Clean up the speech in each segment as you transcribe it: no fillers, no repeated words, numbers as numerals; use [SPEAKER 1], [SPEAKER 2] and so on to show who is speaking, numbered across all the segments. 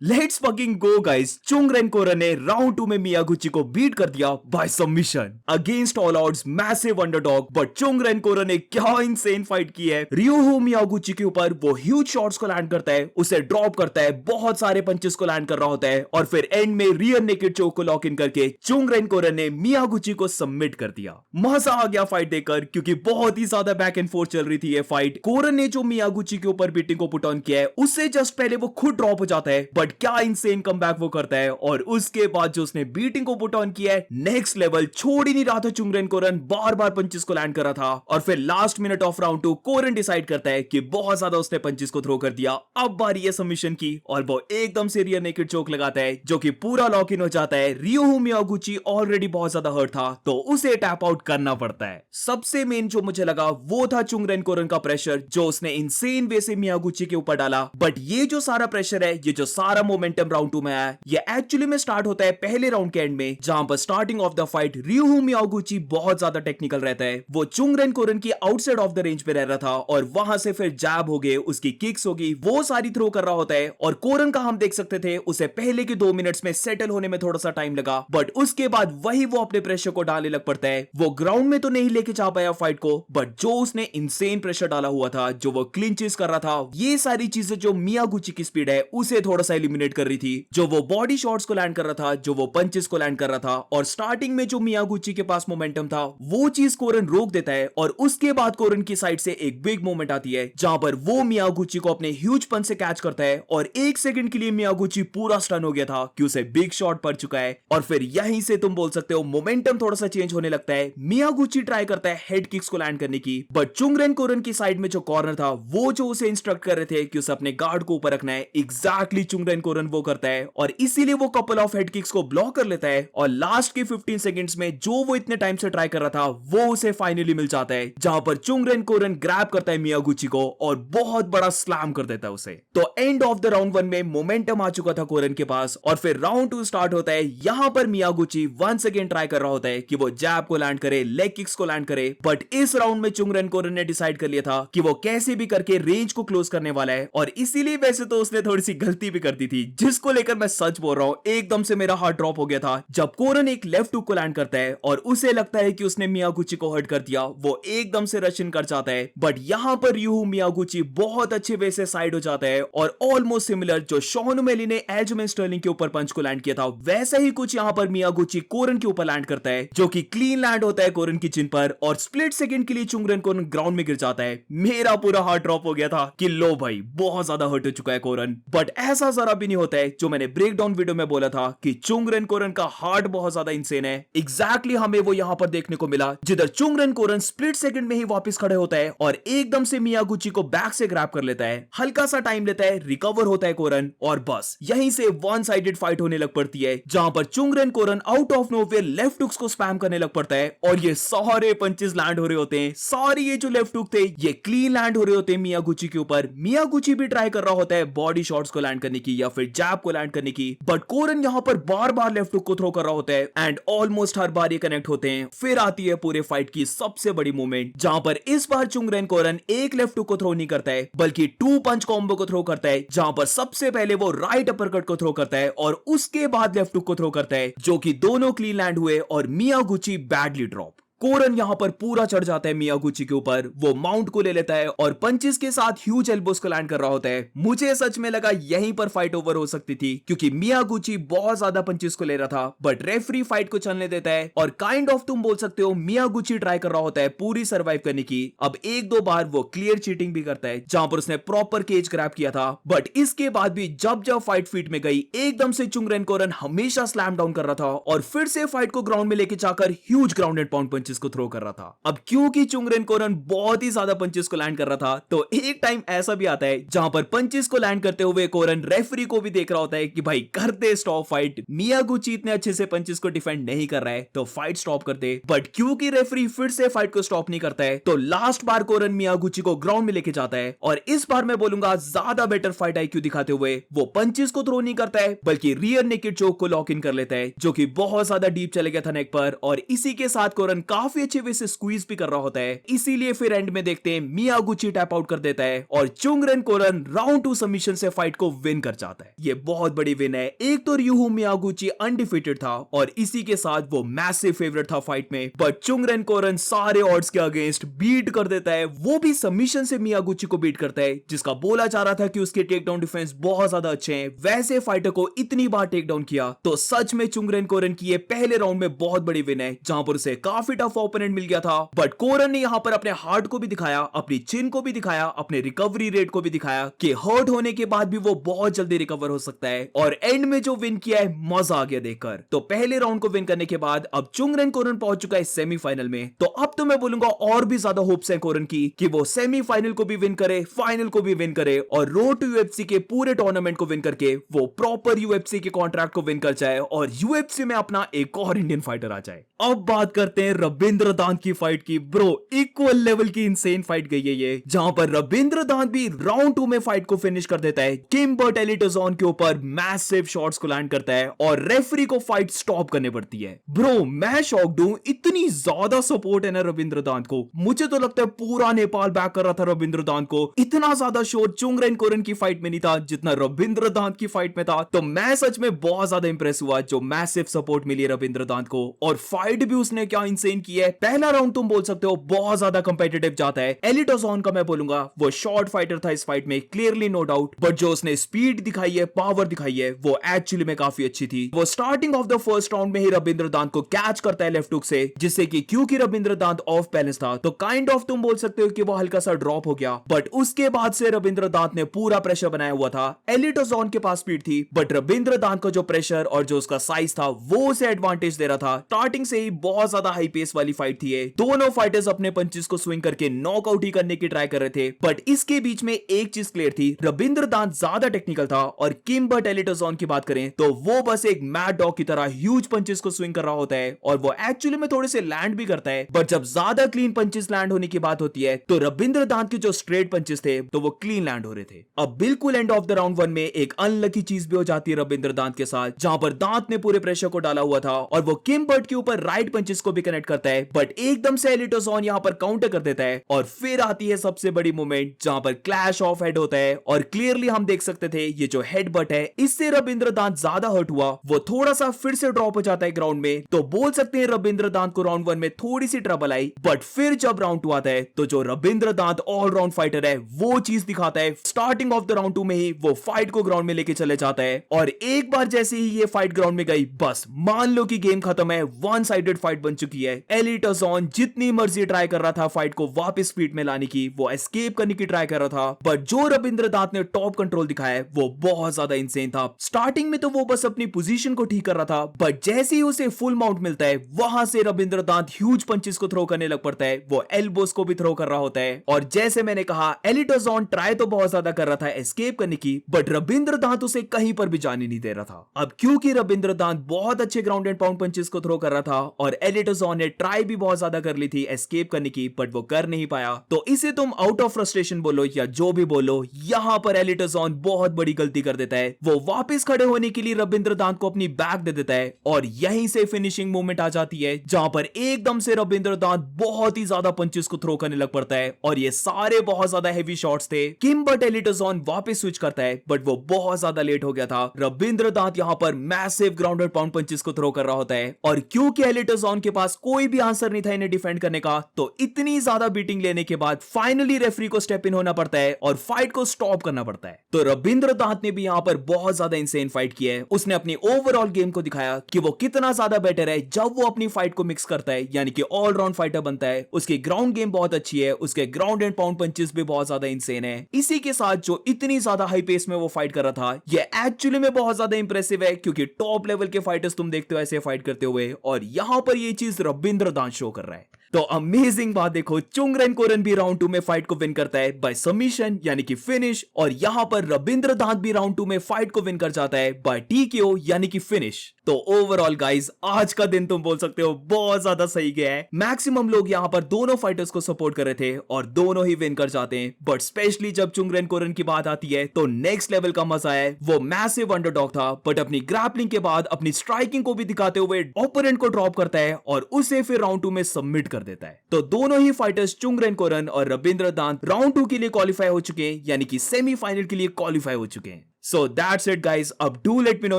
[SPEAKER 1] Let's fucking go guys. Chungreng Koren ने round 2 में Miyaguchi को बीट कर दिया by submission against all odds, massive underdog. But Chungreng Koren ने क्या इंसेन फाइट की है। रियोहू मियागुची के ऊपर वो ह्यूज शॉट्स को लैंड करता है, उसे ड्रॉप करता है, बहुत सारे पंचेस को लैंड कर रहा होता है और फिर एंड में रियर नेकेड चोक को लॉक इन करके चुंगरेन कोरन ने मियागुची को सबमिट कर दिया। मजा आ गया फाइट देखकर क्योंकि बहुत ही ज्यादा बैक एंड फोर्थ चल रही थी ये फाइट। कोरन ने जो मियागुची के ऊपर बीटिंग को पुट ऑन किया है उससे जस्ट पहले वो खुद ड्रॉप हो जाता है, बट क्या इंसेन कमबैक वो करता है और उसके बाद जो उसने बीटिंग को पुट ऑन किया है नेक्स्ट लेवल। छोड़ ही नहीं रहा था चुंगरेन कोरन, बार बार पंचेस को लैंड कर रहा था और फिर last minute of round 2 Koren decide करता है कि बहुत ज्यादा उसने पंचेस को थ्रो कर दिया। अब बारी है सबमिशन की और वो एकदम से रियर नेकेड चोक लगाता है जो कि पूरा लॉक इन हो जाता है। रियोहू मियागुची ऑलरेडी बहुत ज्यादा हर्ट था तो उसे टैप आउट करना पड़ता है। सबसे मेन जो मुझे लगा वो था चुंगरेन कोरन का प्रेशर जो उसने इंसेन वे से मियागुची के ऊपर डाला। बट ये जो सारा प्रेशर है, ये जो सारा मोमेंटम राउंड 2 में आया, ये एक्चुअली में स्टार्ट होता है पहले राउंड के एंड में, जहां पर स्टार्टिंग ऑफ द फाइट रियोहू मियागुची बहुत ज्यादा टेक्निकल रहता है। वो चुंगरेन कोरन की आउटसाइड ऑफ द रेंज पे रह रहा था और वहां से फिर जैब हो गए, उसकी किक्स होगी, वो सारी थ्रो कर रहा होता है। और कोरन का हम देख सकते थे उसे पहले के 2 मिनट्स में सेटल होने में थोड़ा सा टाइम लगा, बट उसके बाद वही वो अपने प्रेशर को डालने लग पड़ता है। वो ग्राउंड में तो नहीं लेके जा पाया फाइट को, बट जो उसने इंसेन प्रेशर डाला हुआ था, जो वो क्लिंचेस कर रहा था, ये सारी चीजें जो मियागुची की स्पीड है उसे थोड़ा सा एलिमिनेट कर रही थी। जो वो बॉडी शॉट्स को लैंड कर रहा था, जो वो पंचेस को लैंड कर रहा था और स्टार्टिंग में जो मियागुची के पास मोमेंटम था वो चीज कोरन रोक देता है। और उसके बाद कोरन की साइड से एक बिग मोमेंट आती है जहां पर वो मियागुची को अपने ह्यूज पंच से कैच करता है और 1 सेकंड के लिए मियागुची पूरा स्टन हो गया था कि उसे बिग शॉट पड़ चुका है। और फिर यहीं से तुम बोल सकते हो मोमेंटम थोड़ा सा चेंज होने लगता है। मियागुची ट्राई करता है हेड किक्स को लैंड करने की, बट चुंगरेन कोरन की साइड में जो कॉर्नर था वो जो उसे इंस्ट्रक्ट कर रहे थे कि उसे अपने गार्ड को ऊपर रखना है, एग्जैक्टली चुंगरेन कोरन वो करता है और इसीलिए वो कपल ऑफ हेड किक्स को ब्लॉक कर लेता है। और लास्ट के 15 सेकंड्स में जो वो इतने टाइम से ट्राई कर रहा था वो उसे फाइनली मिल जाता है, जहां पर चुंगरेन कोरन ग्रैब करता है मियागुची को और बहुत बड़ा स्लैम कर देता है उसे। तो एंड ऑफ द राउंड 1 में मोमेंटम आ चुका था कोरन के पास और फिर राउंड 2 स्टार्ट होता है। यहां पर मियागुची वंस अगेन ट्राई कर रहा होता है कि वो जैब को लैंड करे, लेग किक्स को लैंड करे, बट इस राउंड में चुंगरेन कोरन ने डिसाइड कर लिया था कि वो कैसे भी करके रेंज को क्लोज करने वाला है। और इसीलिए वैसे तो उसने थोड़ी सी गलती भी कर दी थी जिसको लेकर मैं सच बोल रहा हूं, एकदम से मेरा हार्ट ड्रॉप हो गया था जब कोरन एक लेफ्ट हुक को लैंड करता है और उसे लगता है कि उसने मियागुची को हर्ट कर दिया। वो एकदम से रश इन कर जाता है, बट यहां पर रियोहू मियागुची बहुत अच्छे वे से साइड हो जाता है और ऑलमोस्ट सिमिलर जो शॉन ओमेली ने एल्जमेन स्टर्लिंग के ऊपर पंच को लैंड किया था वैसा ही कुछ यहां पर मियागुची कोरन के ऊपर लैंड करता है, जो कि क्लीन लैंड होता है कोरन की चिन पर और स्प्लिट सेकंड के लिए चुंगरेन कोरन ग्राउंड में गिर जाता है। मेरा पूरा हार्ट ड्रॉप हो गया था कि लो भाई बहुत ज्यादा हर्ट हो चुका है कोरन। बट ऐसा जरा भी नहीं होता है जो मैंने ब्रेक डाउन वीडियो में बोला था कि चुंगरेन कोरन का हार्ट बहुत ज्यादा इंसेन है। एग्जैक्टली हमें वो यहां पर देखने को मिला जिधर चुंगरेन कोरन स्प्लिट सेकंड में ही वापस खड़े होता है और एकदम से मियागुची को बैक से ग्रैब कर लेता है। हल्का सा टाइम लेता है, रिकवर होता है कोरन और बस यहीं से वन साइडेड फाइट होने लग पड़ती है, जहां पर Chungreng Koren out of nowhere left hooks को स्पैम करने लग पड़ता है और ये सारे पंचेस लैंड हो रहे होते हैं। सारे ये जो लेफ्ट हुक थे ये क्लीन लैंड हो रहे होते हैं मियागुची के ऊपर। मियागुची भी ट्राई कर रहा होता है बॉडी शॉट्स को लैंड करने की या फिर जैब को लैंड करने की, बट कोरन यहां पर बार बार लेफ्ट हुक को थ्रो कर रहा होता है एंड ऑलमोस्ट हर बार ये कनेक्ट होते हैं। फिर आती है पूरे फाइट की सबसे बड़ी मोमेंट, जहां पर इस बार चुंगरेन कोरन एक लेफ्ट हुक को थ्रो नहीं करता है बल्कि 2 पंच कॉम्बो को थ्रो करता है, जहां पर सबसे पहले वो राइट अपरकट को थ्रो करता है और उसके बाद लेफ्ट हुक को थ्रो करता है, जो कि दोनों क्लीन लैंड हुए और मियागुची बैडली ड्रॉप। कोरन यहां पर पूरा चढ़ जाता है मियागुची के ऊपर, वो माउंट को ले लेता है और पंचेस के साथ ह्यूज एल्बोस को लैंड कर रहा होता है। मुझे सच में लगा यहीं पर फाइट ओवर हो सकती थी क्योंकि मियागुची बहुत ज्यादा पंचेस को ले रहा था, बट रेफरी फाइट को चलने देता है और काइंड ऑफ तुम बोल सकते हो मियागुची ट्राई कर रहा होता है पूरी सर्वाइव करने की। अब 1-2 बार वो क्लियर चीटिंग भी करता है जहां पर उसने प्रॉपर केज ग्रैब किया था, बट इसके बाद भी जब जब फाइट फीट में गई एकदम से चुंगरेन कोरन हमेशा स्लैम डाउन कर रहा था और फिर से फाइट को ग्राउंड में लेके जाकर huge ground and pound punches को थ्रो कर रहा था। अब क्योंकि चुंगरेन कोरन बहुत ही ज्यादा पंचेस को लैंड कर रहा था तो एक टाइम ऐसा भी आता है जहां पर पंचेस को लैंड करते हुए कोरन रेफरी को भी देख रहा होता है कि भाई कर दे स्टॉप फाइट, मियागुची इतने अच्छे से पंचेस को डिफेंड नहीं कर रहा है तो फाइट स्टॉप कर दे। बट क्योंकि रेफरी फिर से फाइट को स्टॉप नहीं करता है तो लास्ट बार कोरन मियागुची को ग्राउंड में लेके जाता है और इस बार मैं बोलूंगा ज्यादा बेटर फाइट आईक्यू दिखाते हुए वो पंचेस को थ्रो नहीं करता है बल्कि रियर नेकेड चोक को लॉक इन कर लेता है, जो कि बहुत ज्यादा डीप चले गया था नेक पर और इसी के साथ कोरन काफी अच्छे वे से स्क्वीज भी कर रहा होता है, इसीलिए फिर एंड में देखते हैं मियागुची टैप आउट कर देता है और चुंगरेन कोरन राउंड 2 सबमिशन से फाइट को विन कर जाता है। ये बहुत बड़ी विन है। एक तो ryuho मियागुची अनडिफीटेड था और इसी के साथ वो मैसिव फेवरेट था फाइट में, बट चुंगरेन कोरन सारे ऑड्स के अगेंस्ट बीट कर देता है, वो भी सबमिशन से मियागुची को बीट करता है, जिसका बोला जा रहा था कि उसके टेक डाउन डिफेंस बहुत ज्यादा अच्छे हैं। वैसे फाइटर को इतनी बार टेक डाउन किया तो सच में चुंगरेन कोरन की ये पहले राउंड में बहुत बड़ी विन है, जहां पर उसे काफी टफ ओपोनेंट मिल गया था। बट कोरन ने यहां पर अपने हार्ट को भी दिखाया, अपनी चिन को भी दिखाया, अपने रिकवरी रेट को भी दिखाया कि हर्ट होने के बाद भी वो बहुत जल्दी रिकवर हो सकता है, और एंड में जो विन किया है मजा आ गया देखकर। तो पहले राउंड को विन करने के बाद अब चुंगरेन कोरन पहुंच चुका है सेमीफाइनल में। तो अब तो मैं बोलूंगा और भी ज्यादा होप्स है कोरन की कि वो सेमीफाइनल को भी विन करे, फाइनल को भी विन करे और रोड टू यूएफसी के पूरे टूर्नामेंट को विन करके वो प्रॉपर यूएफसी के कॉन्ट्रैक्ट को विन कर जाए और यूएफसी में अपना एक और इंडियन फाइटर आ जाए। अब बात करते हैं रविंद्र दांत की फाइट की। ब्रो इक्वल लेवल की इंसेन फाइट गई है ये, जहां पर रविंद्र दांत भी राउंड 2 में फाइट को फिनिश कर देता है। किम्बर्ट एलिटोजॉन के ऊपर मैसिव शॉट्स को लैंड करता है और रेफरी को फाइट स्टॉप करनी पड़ती है। ब्रो मैं शॉक्ड हूं, इतनी ज्यादा सपोर्ट है ना रविंद्र दांत को। मुझे तो लगता है पूरा नेपाल बैक कर रहा था रविंद्र दांत को। इतना ज्यादा शोर चुंगरेन कोरन की फाइट में नहीं था जितना रविंद्र दांत की फाइट में था। तो मैं सच में बहुत ज्यादा इंप्रेस हुआ जो मैसिव सपोर्ट मिली रविंद्र दांत को, और फाइट भी उसने क्या इंसेन की है। पहला राउंड तुम बोल सकते हो बहुत ज्यादा कंपेटिटिव जाता है। एलिटोजॉन का मैं बोलूंगा वो शॉर्ट फाइटर था इस फाइट में, क्लियरली नो डाउट, बट जो उसने स्पीड दिखाई है, पावर दिखाई है, वो एक्चुअली में काफी अच्छी थी। वो starting of the first round में ही रविंद्र दांत को कैच करता है लेफ्ट हुक से, जिससे कि क्योंकि रविंद्र दांत ऑफ बैलेंस था तो काइंड ऑफ तुम बोल सकते हो कि वो हल्का सा ड्रॉप हो गया। बट उसके बाद से रविंद्र दांत ने पूरा प्रेशर बनाया हुआ था। एलिटोजॉन के पास स्पीड थी, बट रविंद्र दांत का जो प्रेशर और जो उसका साइज था वो उसे एडवांटेज दे रहा था। स्टार्टिंग से ही बहुत ज्यादा हाई पेस वाली फाइट थी ये। दोनों फाइटर्स अपने पंचेस को स्विंग करके नॉकआउट ही करने की ट्राई कर रहे थे, बट इसके बीच में एक चीज क्लियर थी, रविंद्र दांत ज्यादा टेक्निकल था और किम्बर्ट एलिटोजॉन की बात करें तो वो बस एक मैड डॉग की तरह ह्यूज पंचेस को स्विंग कर रहा होता है और वो एक्चुअली में थोड़े से लैंड भी करता है। बट जब ज्यादा क्लीन पंचेस लैंड होने की बात होती है तो रविंद्र दांत के जो स्ट्रेट पंचेस थे तो वो क्लीन लैंड हो रहे थे। अब बिल्कुल एंड ऑफ द राउंड 1 में एक अनलकी चीज भी हो जाती है रविंद्र दांत के साथ, जहां पर दांत ने पूरे प्रेशर को डाला हुआ था और वो किम्बर्ट के ऊपर राइट पंचेस को भी कनेक्ट करता है, बट एकदम से एलिटोजॉन यहां पर काउंटर कर देता है और फिर आती है सबसे बड़ी मोमेंट जहां पर क्लैश ऑफ हेड होता है और क्लियरली हम देख सकते थे ये जो हेड बट है इससे रविंद्र दांत ज्यादा हर्ट हुआ, वो थोड़ा सा फिर से ड्रॉप हो जाता है ग्राउंड में। तो बोल सकते हैं रविंद्र दांत को राउंड 1 में थोड़ी सी ट्रबल आई, बट फिर जब राउंड 2 आता है तो जो रविंद्र दांत ऑल राउंड फाइटर है वो चीज दिखाता है। स्टार्टिंग ऑफ द राउंड 2 में ही वो फाइट को ग्राउंड में लेके चले जाता है और एक बार जैसे ही ये फाइट ग्राउंड में गई बस मान लो कि गेम खत्म है, वन साइडेड फाइट बन चुकी है। एलिटोजॉन जितनी मर्जी ट्राई कर रहा था फाइट को वापस स्पीड में लाने की, वो एस्केप करने की ट्राई कर रहा था, बट जो रविंद्र दांत ने टॉप कंट्रोल दिखाया है वो बहुत ज्यादा इंसेन था। स्टार्टिंग में तो वो बस अपनी पोजीशन को ठीक कर रहा था, बट जैसे ही उसे फुल माउंट मिलता है वहां से रविंद्र दांत ह्यूज पंचेस को थ्रो करने लग पड़ता है, वो एल्बोस को भी थ्रो कर रहा होता है। और जैसे मैंने कहा एलिटोजॉन ट्राई तो बहुत ज्यादा कर रहा था एस्केप करने की, बट रविंद्र दांत उसे कहीं पर भी जाने नहीं दे रहा था। अब क्योंकि रविंद्र दांत बहुत अच्छे ग्राउंड एंड पाउंड पंचेस को थ्रो कर रहा था और एलिटोजॉन ने ट्राई भी बहुत ज्यादा कर ली थी एस्केप करने की, बट वो कर नहीं पाया, तो इसे तुम आउट ऑफ फ्रस्ट्रेशन बोलो या जो भी बोलो, यहां पर एलिटोजॉन बहुत बड़ी गलती कर देता है। वो वापस खड़े होने के लिए रविंद्र दांत को अपनी बैक दे देता है और यहीं से फिनिशिंग मूवमेंट आ जाती है, जहां पर एकदम से रविंद्र दांत बहुत ही ज्यादा पंचेस को थ्रो करने लग पड़ता है और ये सारे बहुत ज्यादा हेवी शॉट्स थे। किम्बर्ट एलिटोजॉन वापस स्विच करता है, बट वो बहुत ज्यादा लेट हो गया था। रविंद्र दांत यहां पर massive ground and pound punches को थ्रो कर रहा होता है और क्योंकि एलिटोजॉन के पास कोई भी आंसर नहीं था इन्हें डिफेंड करने का, तो इतनी ज्यादा बीटिंग लेने के बाद फाइनली रेफरी को स्टेप इन होना पड़ता है और फाइट को स्टॉप करना पड़ता है। तो रविंद्र दांत ने भी यहां पर बहुत ज्यादा इंसेन फाइट की है। उसने अपनी ओवरऑल गेम को दिखाया कि वो कितना ज्यादा बेटर है जब वो अपनी फाइट को मिक्स करता है, यानी कि ऑल राउंड फाइटर बनता है। उसकी ग्राउंड गेम बहुत अच्छी है, उसके ग्राउंड एंड पाउंड पंचेस भी बहुत ज्यादा इंसेन है। इसी के साथ जो इतनी ज्यादा हाई पेस में वो फाइट कर रहा था, ये एक्चुअली में बहुत ज्यादा इंप्रेसिव है क्योंकि टॉप लेवल के फाइटर्स तुम देखते हो ऐसे फाइट करते हुए, और यहां पर ये चीज रविंद्र दांत शो कर रहा है। तो अमेजिंग बात देखो, चोंगरेन कोरन भी राउंड 2 में फाइट को विन करता है बाय सबमिशन यानी कि फिनिश, और यहां पर रविंद्र दांत भी राउंड 2 में फाइट को विन कर जाता है बाय टीकेओ यानी कि फिनिश। तो ओवरऑल गाइस, आज का दिन तुम बोल सकते हो बहुत ज्यादा सही गया है। मैक्सिमम लोग यहां पर दोनों फाइटर्स को सपोर्ट कर रहे थे और दोनों ही विन कर जाते हैं, बट स्पेशली जब चोंगरेन कोरन की बात आती है तो नेक्स्ट लेवल का मजा है। वो मैसिव अंडरडॉग था, बट अपनी ग्रैपलिंग के बाद अपनी स्ट्राइकिंग को भी दिखाते हुए ओपोनेंट को ड्रॉप करता है और उसे फिर राउंड 2 में सबमिट कर देता है। तो दोनों ही फाइटर्स चोंगरेन कोरन और रविंद्र दांत राउंड 2 के लिए क्वालिफाई हो चुके हैं, यानी कि सेमीफाइनल के लिए क्वालिफाई हो चुके हैं। So that's it guys. अब do let me know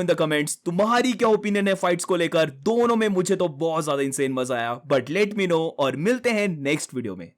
[SPEAKER 1] in the comments तुम्हारी क्या ओपिनियन है फाइट्स को लेकर। दोनों में मुझे तो बहुत ज्यादा इंसेन मजा आया, बट लेट मी नो और मिलते हैं नेक्स्ट वीडियो में।